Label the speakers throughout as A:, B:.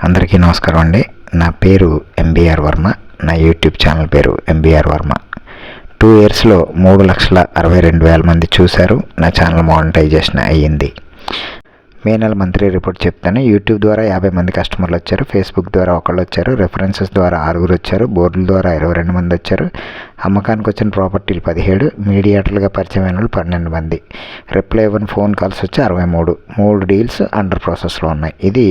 A: అందరికీ నమస్కారం అండి. నా పేరు ఎంబీఆర్ వర్మ. నా యూట్యూబ్ ఛానల్ పేరు ఎంబీఆర్ వర్మ. 2 ఇయర్స్లో 3,62,000 మంది చూశారు. నా ఛానల్ మానిటైజేషన్ అయ్యింది. మే నెల మంత్లీ రిపోర్ట్ చెప్తాను. యూట్యూబ్ ద్వారా 50 మంది కస్టమర్లు వచ్చారు, ఫేస్బుక్ ద్వారా ఒకళ్ళు వచ్చారు, రెఫరెన్సెస్ ద్వారా 6 వచ్చారు, బోర్డుల ద్వారా 22 మంది వచ్చారు, అమ్మకానికి వచ్చిన ప్రాపర్టీలు 17, మీడియేటర్లుగా పరిచయమైన వాళ్ళు 12 మంది, రిప్లై ఇవ్వని ఫోన్ కాల్స్ వచ్చి 63, 3 డీల్స్ అండర్ ప్రాసెస్లో ఉన్నాయి. ఇది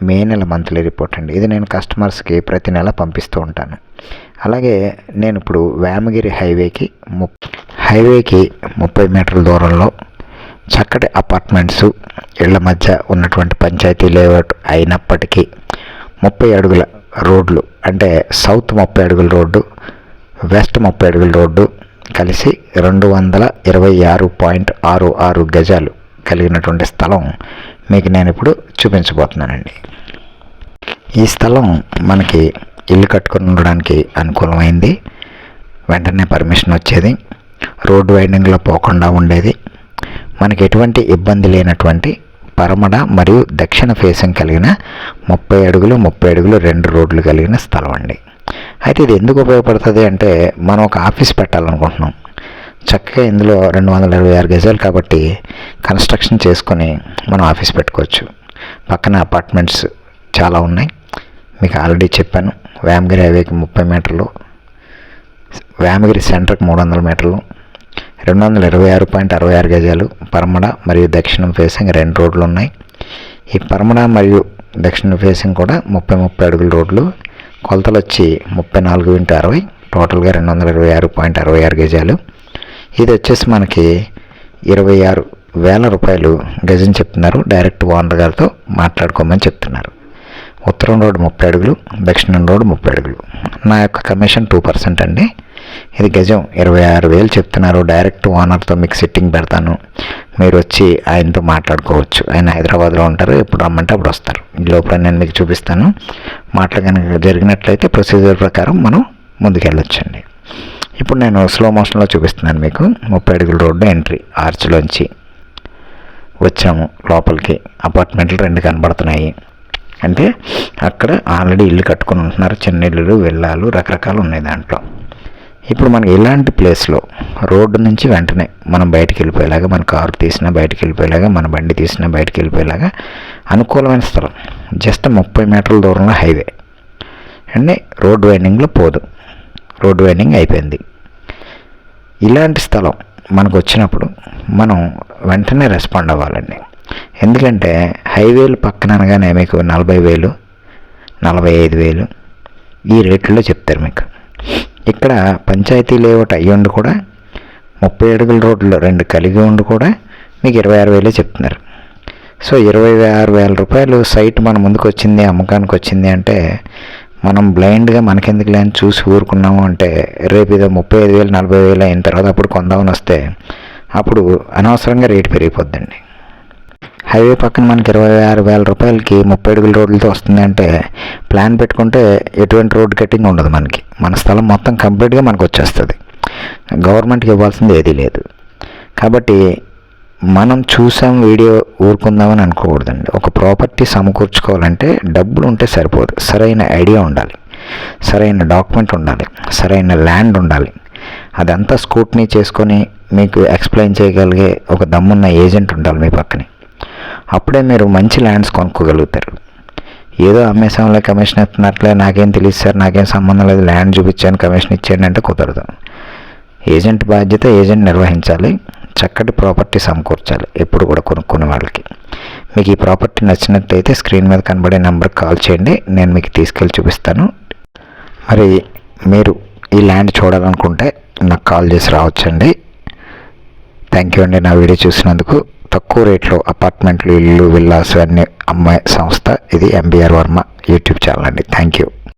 A: మే నెల మంత్లీ రిపోర్ట్ అండి. ఇది నేను కస్టమర్స్కి ప్రతి నెల పంపిస్తూ ఉంటాను. అలాగే నేను ఇప్పుడు వేమగిరి హైవేకి 30 మీటర్ల దూరంలో చక్కటి అపార్ట్మెంట్స్ ఇళ్ల మధ్య ఉన్నటువంటి పంచాయతీ లేఅవుట్ అయినప్పటికీ 30 అడుగుల రోడ్లు, అంటే సౌత్ 30 అడుగుల రోడ్డు, వెస్ట్ 30 అడుగుల రోడ్డు కలిసి 226.66 గజాలు కలిగినటువంటి స్థలం మీకు నేను ఇప్పుడు చూపించబోతున్నానండి. ఈ స్థలం మనకి ఇల్లు కట్టుకుని ఉండడానికి అనుకూలమైంది. వెంటనే పర్మిషన్ వచ్చేది, రోడ్డు వైండింగ్లో పోకుండా ఉండేది, మనకి ఎటువంటి ఇబ్బంది లేనటువంటి పరమడ మరియు దక్షిణ ఫేసింగ్ కలిగిన 30 అడుగులు 2 రోడ్లు కలిగిన స్థలం అండి. అయితే ఇది ఎందుకు ఉపయోగపడుతుంది అంటే, మనం ఒక ఆఫీస్ పెట్టాలనుకుంటున్నాం. చక్కగా ఇందులో 226 గజాలు కాబట్టి కన్స్ట్రక్షన్ చేసుకొని మనం ఆఫీస్ పెట్టుకోవచ్చు. పక్కన అపార్ట్మెంట్స్ చాలా ఉన్నాయి. మీకు ఆల్రెడీ చెప్పాను. వేమగిరి హైవేకి 30 మీటర్లు, వేమగిరి సెంటర్కి 300 మీటర్లు, 226.66 గజాలు, పరమడ మరియు దక్షిణం ఫేసింగ్ 2 రోడ్లు ఉన్నాయి. ఈ పరమడ మరియు దక్షిణ ఫేసింగ్ కూడా 30 అడుగుల రోడ్లు. కొలతలు వచ్చి 34x60, టోటల్గా 226.66 గజాలు. ఇది వచ్చేసి మనకి 26,000 రూపాయలు గజం చెప్తున్నారు. డైరెక్ట్ ఓనర్ గారితో మాట్లాడుకోమని చెప్తున్నారు. ఉత్తరం రోడ్డు 30 అడుగులు, దక్షిణం రోడ్డు 30 అడుగులు. నా యొక్క కమిషన్ 2% అండి. ఇది గజం 26,000 చెప్తున్నారు. డైరెక్ట్ ఓనర్తో మీకు సిట్టింగ్ పెడతాను, మీరు వచ్చి ఆయనతో మాట్లాడుకోవచ్చు. ఆయన హైదరాబాద్లో ఉంటారు, ఎప్పుడు రమ్మంటే అప్పుడు వస్తారు. ఈ లోపల నేను మీకు చూపిస్తాను. మాటలు కనుక జరిగినట్లయితే ప్రొసీజర్ ప్రకారం మనం ముందుకెళ్ళొచ్చండి. ఇప్పుడు నేను స్లో మోషన్లో చూపిస్తున్నాను మీకు. 30 అడుగుల రోడ్డు ఎంట్రీ ఆర్చ్లోంచి వచ్చాము లోపలికి. అపార్ట్మెంట్లు 2 కనబడుతున్నాయి. అంటే అక్కడ ఆల్రెడీ ఇల్లు కట్టుకుని ఉంటున్నారు. చిన్న ఇల్లులు, విల్లాలు రకరకాలు ఉన్నాయి దాంట్లో. ఇప్పుడు మనకి ఇలాంటి ప్లేస్లో రోడ్డు నుంచి వెంటనే మనం బయటికి వెళ్ళిపోయేలాగా, మన కారు తీసినా బయటికి వెళ్ళిపోయేలాగా, మన బండి తీసినా బయటికి వెళ్ళిపోయేలాగా అనుకూలమైన స్థలం. జస్ట్ 30 మీటర్ల దూరంలో హైవే అండి. రోడ్డు వైండింగ్లో పోదు, రోడ్డు వైండింగ్ అయిపోయింది. ఇలాంటి స్థలం మనకు వచ్చినప్పుడు మనం వెంటనే రెస్పాండ్ అవ్వాలండి. ఎందుకంటే హైవేలు పక్కన అనగానే మీకు 40,000, 45,000 ఈ రేట్లలో చెప్తారు మీకు. ఇక్కడ పంచాయతీ లేఅవుట్ అయ్యుండి కూడా 30 అడుగుల రోడ్లు 2 కలిగి ఉండి కూడా మీకు 26,000 చెప్తున్నారు. సో 26,000 రూపాయలు సైట్ మన ముందుకు వచ్చింది, అమ్మకానికి వచ్చింది అంటే మనం బ్లైండ్గా మనకెందుకు లేని చూసి ఊరుకున్నాము అంటే, రేపు ఇదో 35,000, 40,000 అయిన తర్వాత అప్పుడు కొందామని వస్తే అప్పుడు అనవసరంగా రేటు పెరిగిపోద్దండి. హైవే పక్కన మనకి 26,000 రూపాయలకి 30 అడుగుల రోడ్లతో వస్తుంది అంటే ప్లాన్ పెట్టుకుంటే ఎటువంటి రోడ్ కట్టింగ్ ఉండదు. మన స్థలం మొత్తం కంప్లీట్గా మనకు వచ్చేస్తుంది. గవర్నమెంట్కి ఇవ్వాల్సింది ఏదీ లేదు. కాబట్టి మనం చూసాం వీడియో ఊరుకుందామని అనుకోకూడదండి. ఒక ప్రాపర్టీ సమకూర్చుకోవాలంటే డబ్బులు ఉంటే సరిపోదు, సరైన ఐడియా ఉండాలి, సరైన డాక్యుమెంట్ ఉండాలి, సరైన ల్యాండ్ ఉండాలి. అదంతా స్క్రూటినీ చేసుకొని మీకు ఎక్స్ప్లెయిన్ చేయగలిగే ఒక దమ్మున్న ఏజెంట్ ఉండాలి మీ పక్కనే. అప్పుడే మీరు మంచి ల్యాండ్స్ కొనుక్కోగలుగుతారు. ఏదో అమ్మేసాంలో కమిషన్ ఇస్తున్నట్లే, నాకేం తెలియదు సార్, నాకేం సంబంధం లేదు, ల్యాండ్ చూపించాను కమిషన్ ఇచ్చాను అంటే కుదరదు. ఏజెంట్ బాధ్యత ఏజెంట్ నిర్వహించాలి. చక్కటి ప్రాపర్టీ సమకూర్చాలి ఎప్పుడు కూడా కొనుక్కునే వాళ్ళకి. మీకు ఈ ప్రాపర్టీ నచ్చినట్లయితే స్క్రీన్ మీద కనబడే నెంబర్కి కాల్ చేయండి, నేను మీకు తీసుకెళ్ళి చూపిస్తాను. మరి మీరు ఈ ల్యాండ్ చూడాలనుకుంటే నాకు కాల్ చేసి రావచ్చండి. థ్యాంక్ యూ అండి నా వీడియో చూసినందుకు. తక్కువ రేట్లో అపార్ట్మెంట్లు, ఇల్లు, విల్లాస్ అన్నీ అమ్మే సంస్థ ఇది ఎంబీఆర్ వర్మ యూట్యూబ్ ఛానల్ అండి. Thank you.